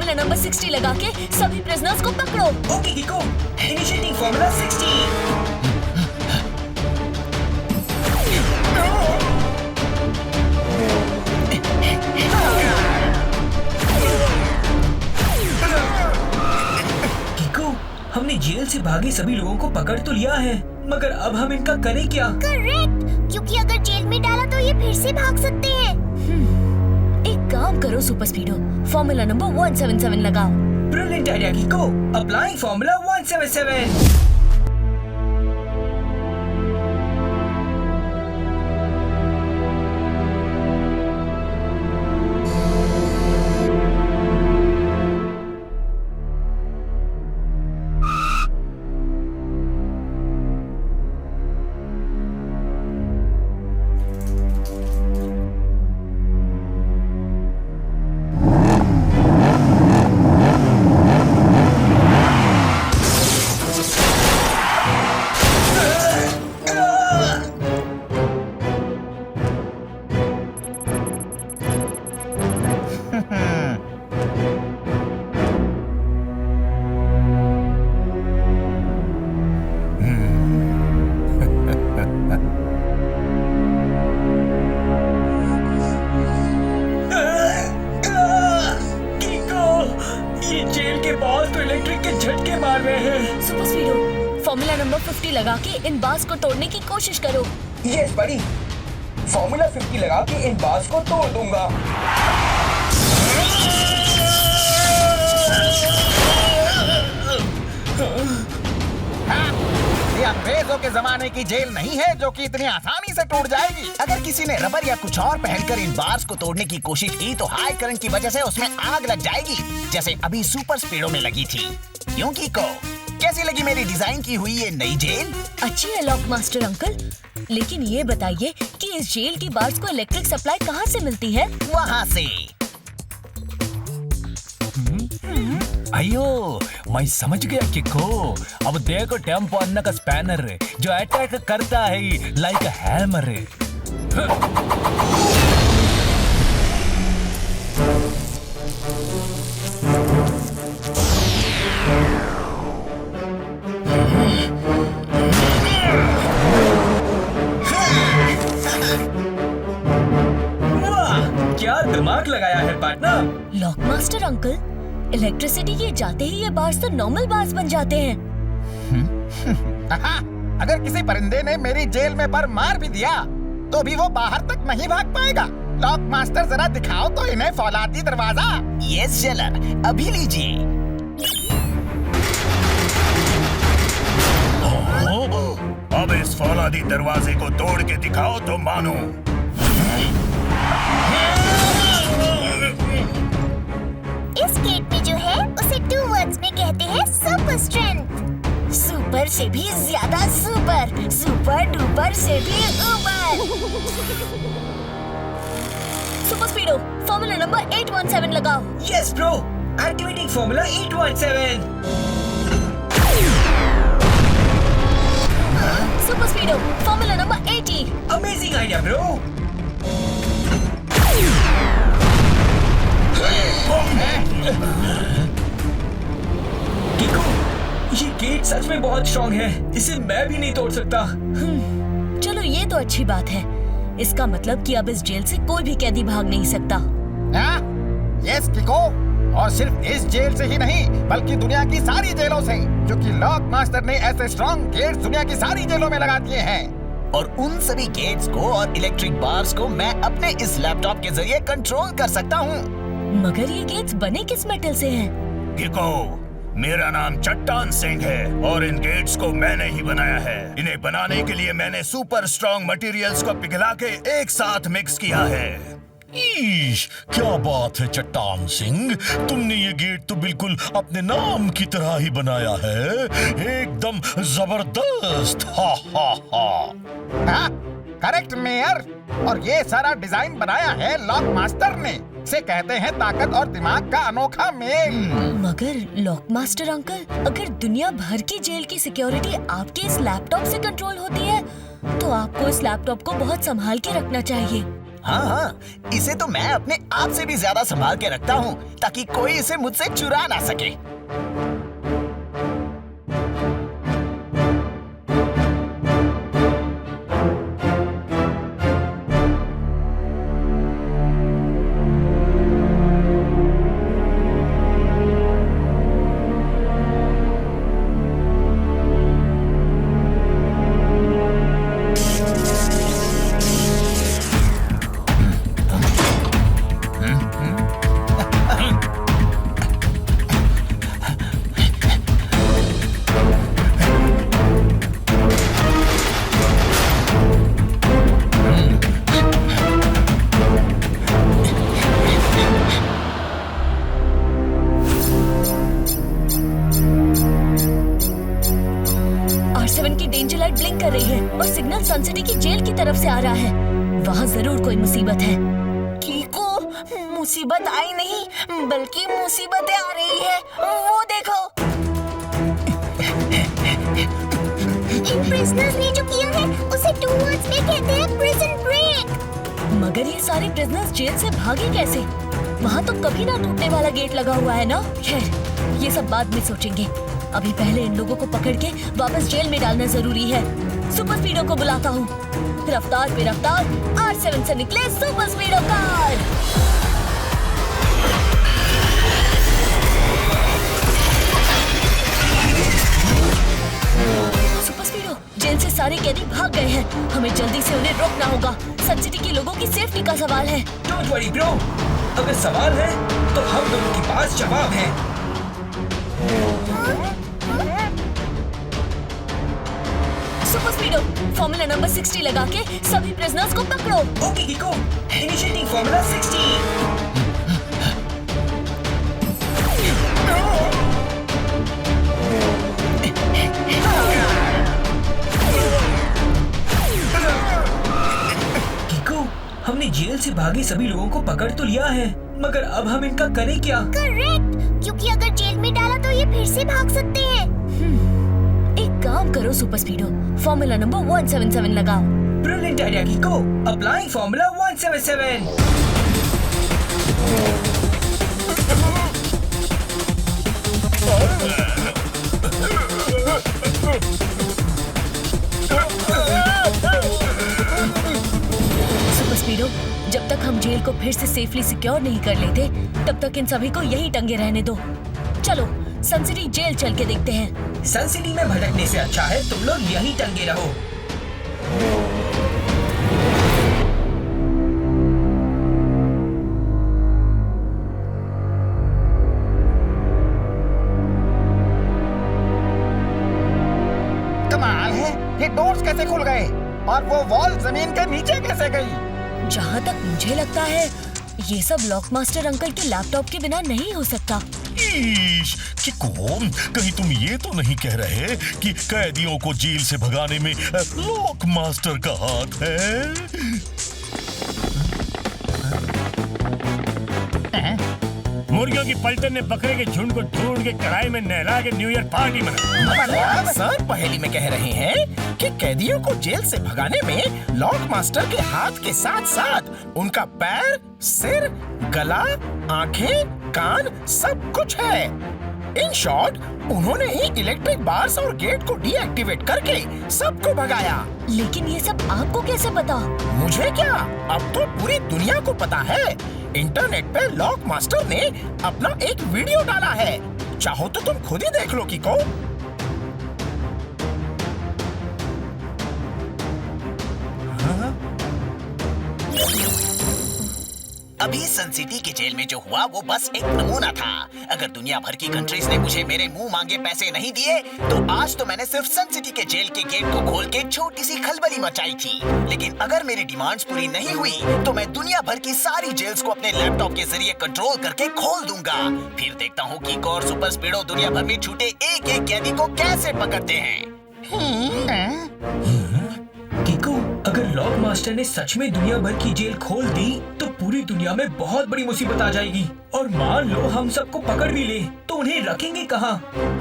Formula number 60 लगा के सभी प्रिजनर्स को पकड़ो। Okay किको, initiating formula 60। हमने जेल से भागे सभी लोगों को पकड़ तो लिया है, मगर अब हम इनका करें क्या? करेक्ट, क्योंकि अगर जेल में डाला तो ये फिर से भाग सकते हैं। एक काम करो सुपर स्पीडो, फॉर्मूला नंबर 177 लगाओ। Brilliant idea किको, applying formula 177। Super speedo, formula number 50 लगा के इन बार्स को तोड़ने की कोशिश करो। यस बड़ी, फॉर्मूला 50 लगा के इन बार्स को तोड़ दूंगा। ये अंग्रेजों के जमाने की जेल नहीं है जो कि इतनी आसानी से टूट जाएगी। अगर किसी ने रबर या कुछ और पहनकर इन बार्स को तोड़ने की कोशिश की तो हाई करंट की वजह से उसमें आग लग जाएगी, जैसे अभी सुपर स्पीडो में लगी थी। क्यों कीको, कैसी लगी मेरी डिजाइन की हुई ये नई जेल? अच्छी है लॉक मास्टर अंकल, लेकिन ये बताइए कि इस जेल की बार्स को इलेक्ट्रिक सप्लाई कहाँ से मिलती है? वहाँ से। अयो, मैं समझ गया किको। अब देखो टेम्पो अन्ना का स्पैनर जो अटैक करता है लाइक हैमर। क्या दिमाग लगाया है partner. Lock master uncle, electricity के जाते ही ये बार्स तो नॉर्मल बार्स बन जाते हैं। अगर किसी परिंदे ने मेरी जेल में पर मार भी दिया तो भी वो बाहर तक नहीं भाग पाएगा। लॉक मास्टर जरा दिखाओ तो इन्हें फौलादी दरवाजा। यस जेलर, अभी लीजिए। अब इस फौलादी दरवाजे को तोड़ के दिखाओ तो मानो। इस गेट पे जो है उसे 2 वर्ड्स में कहते हैं सुपर स्ट्रेंथ। सुपर से भी ज्यादा सुपर, सुपर डुपर से भी ऊपर। सुपर स्पीडो, फॉर्मूला नंबर 817 लगाओ। Yes bro, activating formula 817। Super speedo, formula number 80। Amazing idea bro. Kicko, ये गेट सच में बहुत स्ट्रॉन्ग है, इसे मैं भी नहीं तोड़ सकता। चलो ये तो अच्छी बात है, इसका मतलब कि अब इस जेल से कोई भी कैदी भाग नहीं सकता। यस किको, और सिर्फ इस जेल से ही नहीं बल्कि दुनिया की सारी जेलों से, क्योंकि लॉक मास्टर ने ऐसे स्ट्रॉन्ग गेट्स दुनिया की सारी जेलों में लगा दिए हैं। और उन सभी गेट्स को और इलेक्ट्रिक बार्स को मैं अपने इस लैपटॉप के जरिए कंट्रोल कर सकता हूँ। मगर ये गेट्स बने किस मेटल से हैं? किको, मेरा नाम चट्टान सिंह है और इन गेट्स को मैंने ही बनाया है। इन्हें बनाने के लिए मैंने सुपर स्ट्रॉन्ग मटेरियल्स को पिघला के एक साथ मिक्स किया है। ईश, क्या बात है चट्टान सिंह, तुमने ये गेट तो बिल्कुल अपने नाम की तरह ही बनाया है, एकदम जबरदस्त। हा हा हा। करेक्ट मेयर, और ये सारा डिजाइन बनाया है लॉक मास्टर ने। इसे कहते हैं ताकत और दिमाग का अनोखा मेल। मगर लॉक मास्टर अंकल, अगर दुनिया भर की जेल की सिक्योरिटी आपके इस लैपटॉप से कंट्रोल होती है तो आपको इस लैपटॉप को बहुत संभाल के रखना चाहिए। हाँ, इसे तो मैं अपने आप से भी ज्यादा संभाल के रखता हूँ ताकि कोई इसे मुझसे चुरा ना सके। R7 की डेंजर लाइट ब्लिंक कर रही है और सिग्नल सन सिटी की जेल की तरफ से आ रहा है। वहाँ जरूर कोई मुसीबत है। कीको, मुसीबत आई नहीं बल्कि मुसीबतें आ रही है। वो देखो। इन प्रिजनर्स ने जो किया है उसे 2 वर्ड्स में कहते हैं प्रिजन ब्रेक। मगर ये सारे प्रिजनर्स जेल से भागे कैसे? वहाँ तो कभी ना टूटने वाला गेट लगा हुआ है ना। खैर, ये सब बाद में सोचेंगे। अभी पहले इन लोगों को पकड़ के वापस जेल में डालना जरूरी है। सुपर स्पीडो को बुलाता हूँ। रफ्तार पे रफ्तार, R7 से निकले सुपर स्पीडो कार। सुपर स्पीडो, जेल से सारे कैदी भाग गए हैं। हमें जल्दी से उन्हें रोकना होगा। सन सिटी के लोगों की सेफ्टी का सवाल है। डोंट वरी ब्रो, अगर सवाल है तो हम दोनों के पास जवाब है। सुपर स्पीडो, फॉर्मूला नंबर 60 लगा के सभी प्रिजनर्स को पकड़ो। Okay कीको, initiating formula 60। कीको, हमने जेल से भागे सभी लोगों को पकड़ तो लिया है, मगर अब हम इनका करें क्या? करेक्ट, क्योंकि अगर जेल में डाला तो ये फिर से भाग सकते हैं। एक काम करो सुपर स्पीडो, फॉर्मूला नंबर 177 लगाओ। Brilliant idea Kicko, applying formula 177। Super speedo, जब तक हम जेल को फिर से सेफली सिक्योर नहीं कर लेते, तब तक इन सभी को यही टंगे रहने दो। चलो सन सिटी जेल चल के देखते हैं। सन सिटी में भटकने से अच्छा है तुम लोग यहीं टंगे रहो। कमाल है, ये डोर्स कैसे खुल गए और वो वॉल जमीन के नीचे कैसे गई? जहाँ तक मुझे लगता है ये सब लॉक मास्टर अंकल के लैपटॉप के बिना नहीं हो सकता। ईश, चिको, कहीं तुम ये तो नहीं कह रहे कि कैदियों को जेल से भगाने में लॉक मास्टर का हाथ है? मुर्गियों की पलटन ने बकरे के झुंड को ढूंढ के कढ़ाई में नहला के न्यू ईयर पार्टी मनाई। सर पहेली में कह रहे हैं कि कैदियों को जेल से भगाने में लॉक मास्टर के हाथ के साथ साथ उनका पैर, सिर, गला, आंखें, कान सब कुछ है। इन शॉर्ट, उन्होंने ही इलेक्ट्रिक बार्स और गेट को डीएक्टिवेट करके सबको भगाया। लेकिन ये सब आपको कैसे पता? मुझे क्या, अब तो पूरी दुनिया को पता है। इंटरनेट पे लॉक मास्टर ने अपना एक वीडियो डाला है, चाहो तो तुम खुद ही देख लो कीको। अभी सन सिटी के जेल में जो हुआ वो बस एक नमूना था। अगर दुनिया भर की कंट्रीज ने मुझे मेरे मुंह मांगे पैसे नहीं दिए तो आज तो मैंने सिर्फ सन सिटी के जेल के गेट को खोल के छोटी सी खलबली मचाई थी। लेकिन अगर मेरी डिमांड्स पूरी नहीं हुई तो मैं दुनिया भर की सारी जेल्स को अपने लैपटॉप के जरिए कंट्रोल करके खोल दूंगा। फिर देखता हूँ कि और सुपर स्पीडो दुनिया भर में छूटे एक एक कैदी को कैसे पकड़ते हैं। कीको, अगर लॉक मास्टर ने सच में दुनिया भर की जेल खोल दी तो पूरी दुनिया में बहुत बड़ी मुसीबत आ जाएगी। और मान लो हम सबको पकड़ भी ले तो उन्हें रखेंगे कहाँ?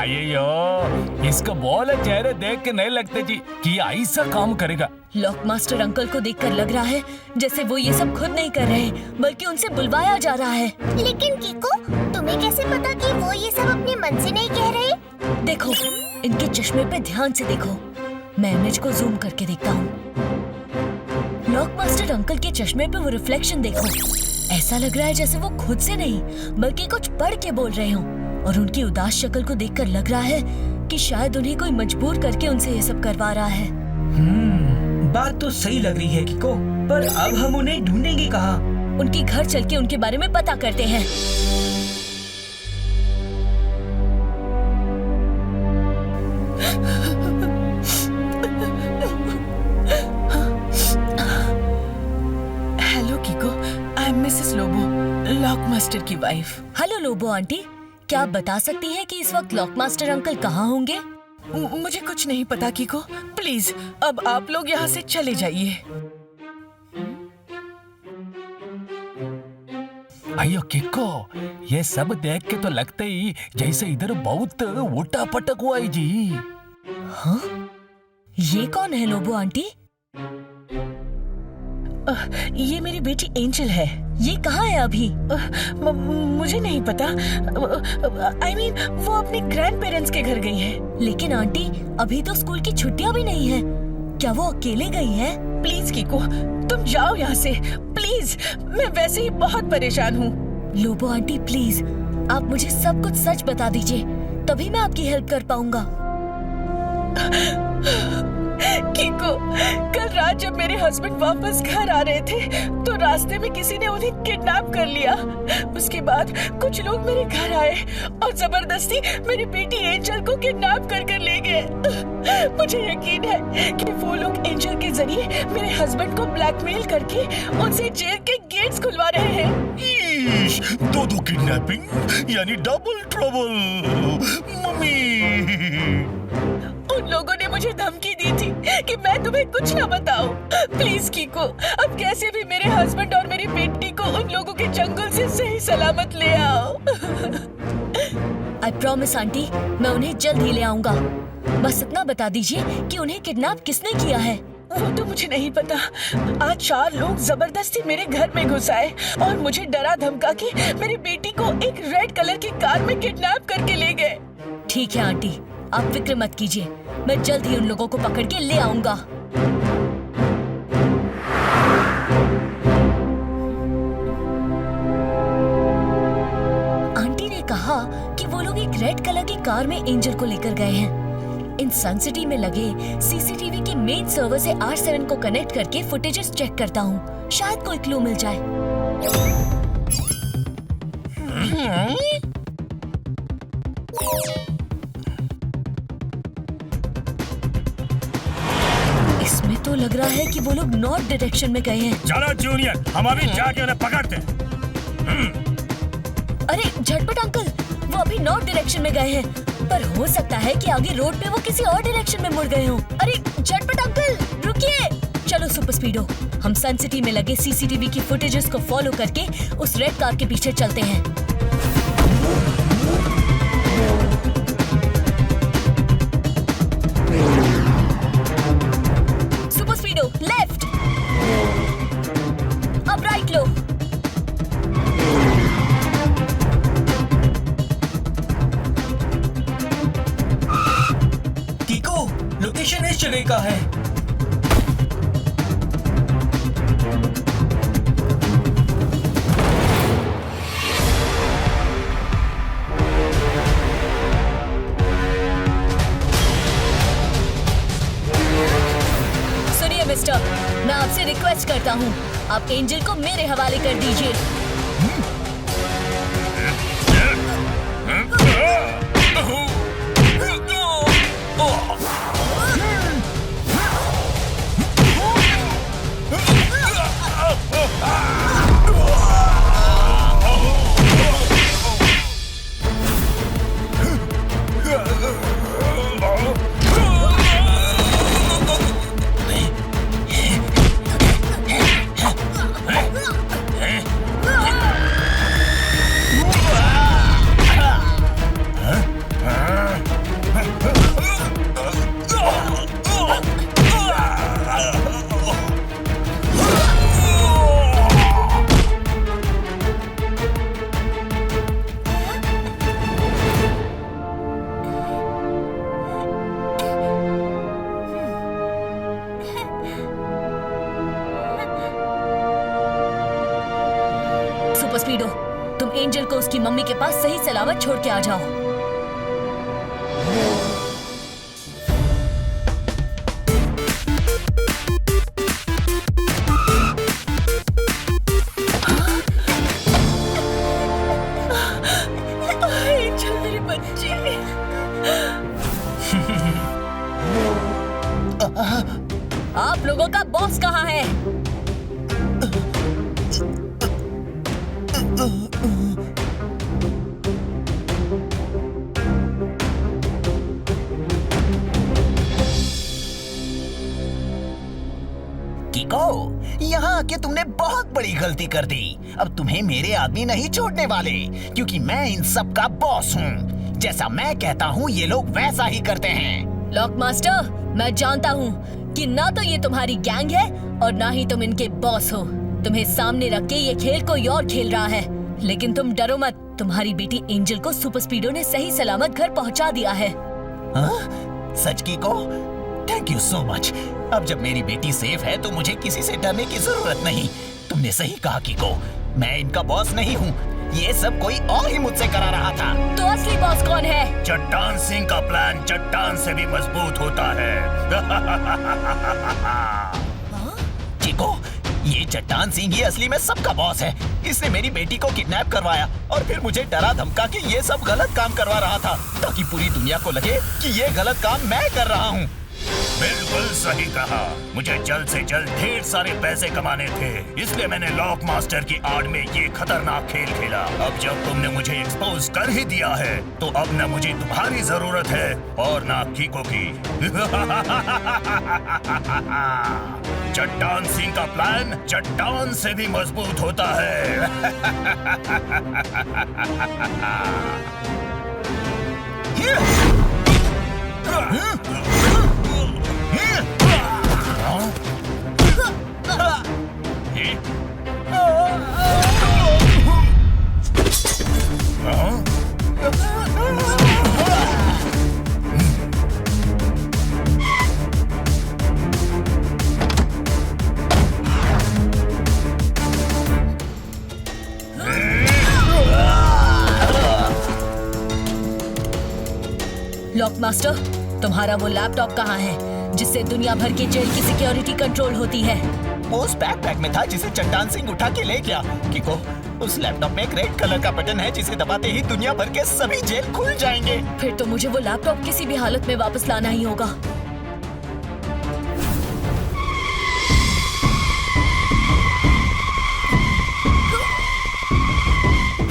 अयो, इसको बोले चेहरे देख के नहीं लगते जी कि ऐसा काम करेगा। लॉक मास्टर अंकल को देखकर लग रहा है जैसे वो ये सब खुद नहीं कर रहे बल्कि उनसे बुलवाया जा रहा है। लेकिन किको, तुम्हें कैसे पता कि वो ये सब अपने मन से नहीं कह रहे? देखो, इनके चश्मे पे ध्यान से देखो। मैं इमेज को जूम करके देखता हूँ। लॉक मास्टर अंकल के चश्मे पे वो रिफ्लेक्शन देखो। ऐसा लग रहा है जैसे वो खुद से नहीं बल्कि कुछ पढ़ के बोल रहे हों। और उनकी उदास शक्ल को देखकर लग रहा है कि शायद उन्हें कोई मजबूर करके उनसे ये सब करवा रहा है। बात तो सही लग रही है किको, पर अब हम उन्हें ढूंढेंगे कहाँ? उनके घर चल के उनके बारे में पता करते हैं। Hello Kiko, I am Mrs Lobo, lock master की वाइफ। हेलो लोबो आंटी, क्या आप बता सकती हैं कि इस वक्त लॉक मास्टर अंकल कहाँ होंगे? मुझे कुछ नहीं पता किको, प्लीज अब आप लोग यहाँ से चले जाइए। अयो किको, ये सब देख के तो लगता ही जैसे इधर बहुत उठा पटक हुआ है जी। हाँ? ये कौन है लोबो आंटी? ये मेरी बेटी एंजल है। ये कहाँ है अभी? मुझे नहीं पता। I mean, वो अपने ग्रैंड पेरेंट्स के घर गई है। लेकिन आंटी, अभी तो स्कूल की छुट्टियां भी नहीं है। क्या वो अकेले गई है? प्लीज किको, तुम जाओ यहाँ से प्लीज। मैं वैसे ही बहुत परेशान हूँ। लोबो आंटी प्लीज, आप मुझे सब कुछ सच बता दीजिए, तभी मैं आपकी हेल्प कर पाऊंगा। किको, कल रात जब मेरे हस्बैंड वापस घर आ रहे थे तो रास्ते में किसी ने उन्हें किडनैप कर लिया। उसके बाद कुछ लोग मेरे घर आए और जबरदस्ती मेरी बेटी एंजल को किडनैप कर ले गए। मुझे यकीन है कि वो लोग एंजल के जरिए मेरे हस्बैंड को ब्लैकमेल करके उनसे जेल के गेट्स खुलवा रहे हैं। दो किडनैपिंग यानी डबल ट्रबल। मम्मी, उन लोगों ने मुझे धमकी दी थी कि मैं तुम्हें कुछ ना बताऊं। प्लीज किको, अब कैसे भी मेरे हस्बैंड और मेरी बेटी को उन लोगों के जंगल से सही सलामत ले आओ। आई प्रॉमिस आंटी, मैं उन्हें जल्द ही ले आऊंगा। बस इतना बता दीजिए कि उन्हें किडनैप किसने किया है? वो तो मुझे नहीं पता। आज 4 लोग जबरदस्ती मेरे घर में घुस आए और मुझे डरा धमका के मेरी बेटी को एक रेड कलर की कार में किडनैप करके ले गए। ठीक है आंटी, आप फिक्र मत कीजिए, मैं जल्द ही उन लोगों को पकड़ के ले आऊंगा। आंटी ने कहा कि वो लोग एक रेड कलर की कार में एंजल को लेकर गए हैं। इन सन सिटी में लगे सीसीटीवी के मेन सर्वर से R7 को कनेक्ट करके फुटेजेस चेक करता हूँ, शायद कोई क्लू मिल जाए। इसमें तो लग रहा है कि वो लोग नॉर्थ डायरेक्शन में गए हैं। चलो जूनियर, हम अभी जाके उन्हें पकड़ते हैं। अरे झटपट अंकल, वो अभी नॉर्थ डायरेक्शन में गए हैं, पर हो सकता है कि आगे रोड पे वो किसी और डायरेक्शन में मुड़ गए हों। अरे झटपट अंकल, रुकिए। चलो सुपर स्पीडो, हम सन सिटी में लगे सीसीटीवी की फुटेजेस को फॉलो करके उस रेड कार के पीछे चलते हैं। सुपर स्पीडो, लेफ्ट, अब राइट लो। किको, लोकेशन इस जगह का है। सुनिए मिस्टर, मैं आपसे रिक्वेस्ट करता हूँ, आप एंजल को मेरे हवाले कर दीजिए। स्पीडो, तुम एंजल को उसकी मम्मी के पास सही सलामत छोड़ के आ जाओ। एंजल मेरी बच्ची। आप लोगों का बॉस कहाँ है? किको, यहाँ आके तुमने बहुत बड़ी गलती कर दी। अब तुम्हें मेरे आदमी नहीं छोड़ने वाले, क्योंकि मैं इन सब का बॉस हूँ। जैसा मैं कहता हूँ ये लोग वैसा ही करते हैं। लॉक मास्टर, मैं जानता हूँ कि ना तो ये तुम्हारी गैंग है और ना ही तुम इनके बॉस हो। तुम्हें सामने रख के ये खेल कोई और खेल रहा है, लेकिन तुम डरो मत। तुम्हारी बेटी एंजल को सुपर स्पीडो ने सही सलामत घर पहुँचा दिया है। सच Kicko? Thank you so much. अब जब मेरी बेटी सेफ है तो मुझे किसी से डरने की जरूरत नहीं। तुमने सही कहा किको, मैं इनका बॉस नहीं हूँ। ये सब कोई और ही मुझसे करा रहा था। तो असली बॉस कौन है? चट्टान सिंह का प्लान चट्टान से भी मजबूत होता है। चिको, ये चट्टान सिंह ही असली में सबका बॉस है। इसने मेरी बेटी को किडनैप करवाया और फिर मुझे डरा धमका के ये सब गलत काम करवा रहा था, ताकि पूरी दुनिया को लगे कि ये गलत काम मैं कर रहा हूँ। बिल्कुल सही कहा। मुझे जल्द से जल्द ढेर सारे पैसे कमाने थे, इसलिए मैंने लॉक मास्टर की आड़ में ये खतरनाक खेल खेला। अब जब तुमने मुझे एक्सपोज कर ही दिया है, तो अब न मुझे तुम्हारी जरूरत है और ना किको की। चट्टान सिंह का प्लान चट्टान से भी मजबूत होता है। लॉक मास्टर, तुम्हारा वो लैपटॉप कहाँ है जिससे दुनिया भर के जेल की सिक्योरिटी कंट्रोल होती है? वो उस बैकपैक में था जिसे चट्टान सिंह उठा के ले गया। किको, उस लैपटॉप में एक रेड कलर का बटन है जिसे दबाते ही दुनिया भर के सभी जेल खुल जाएंगे। फिर तो मुझे वो लैपटॉप किसी भी हालत में वापस लाना ही होगा।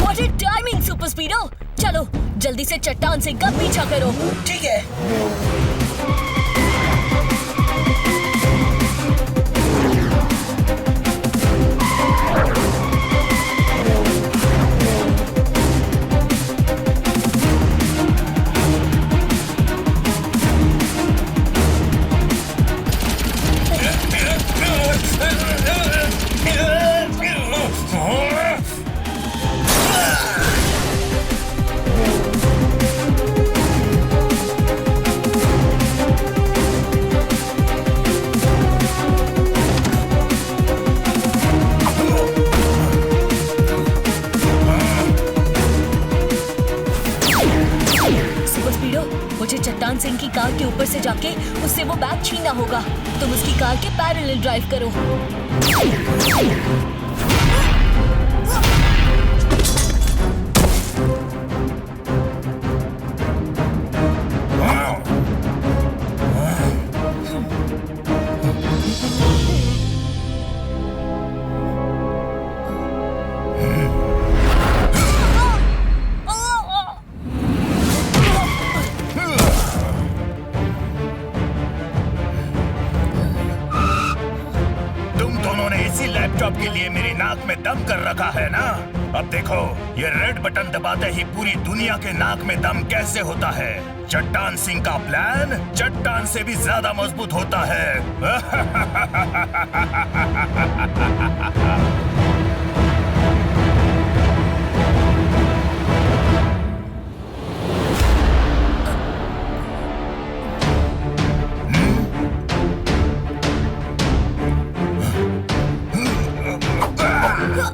What a timing, super स्पीडो! चलो जल्दी से चट्टान सिंह का पीछा करो। ठीक है। चट्टान सिंह की कार के ऊपर से जाके उससे वो बैग छीनना होगा। तुम उसकी कार के पैरेलल ड्राइव करो। लैपटॉप के लिए मेरी नाक में दम कर रखा है ना। अब देखो, ये रेड बटन दबाते ही पूरी दुनिया के नाक में दम कैसे होता है। चट्टान सिंह का प्लान चट्टान से भी ज्यादा मजबूत होता है।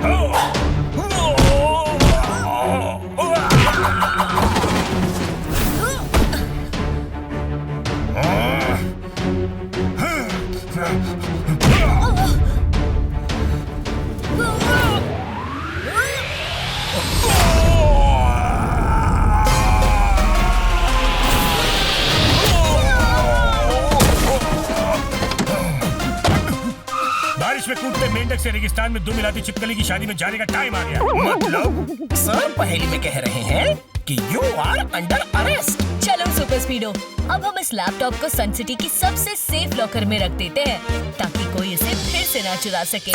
Oh! से रेगिस्तान में 2 मिलाती छिपकली की शादी में जाने का टाइम आ गया। मतलब सर पहेली में कह रहे हैं कि यू आर अंडर अरेस्ट। चलो सुपर स्पीडो, अब हम इस लैपटॉप को सन सिटी की सबसे सेफ लॉकर में रख देते हैं ताकि कोई इसे फिर से ना चुरा सके।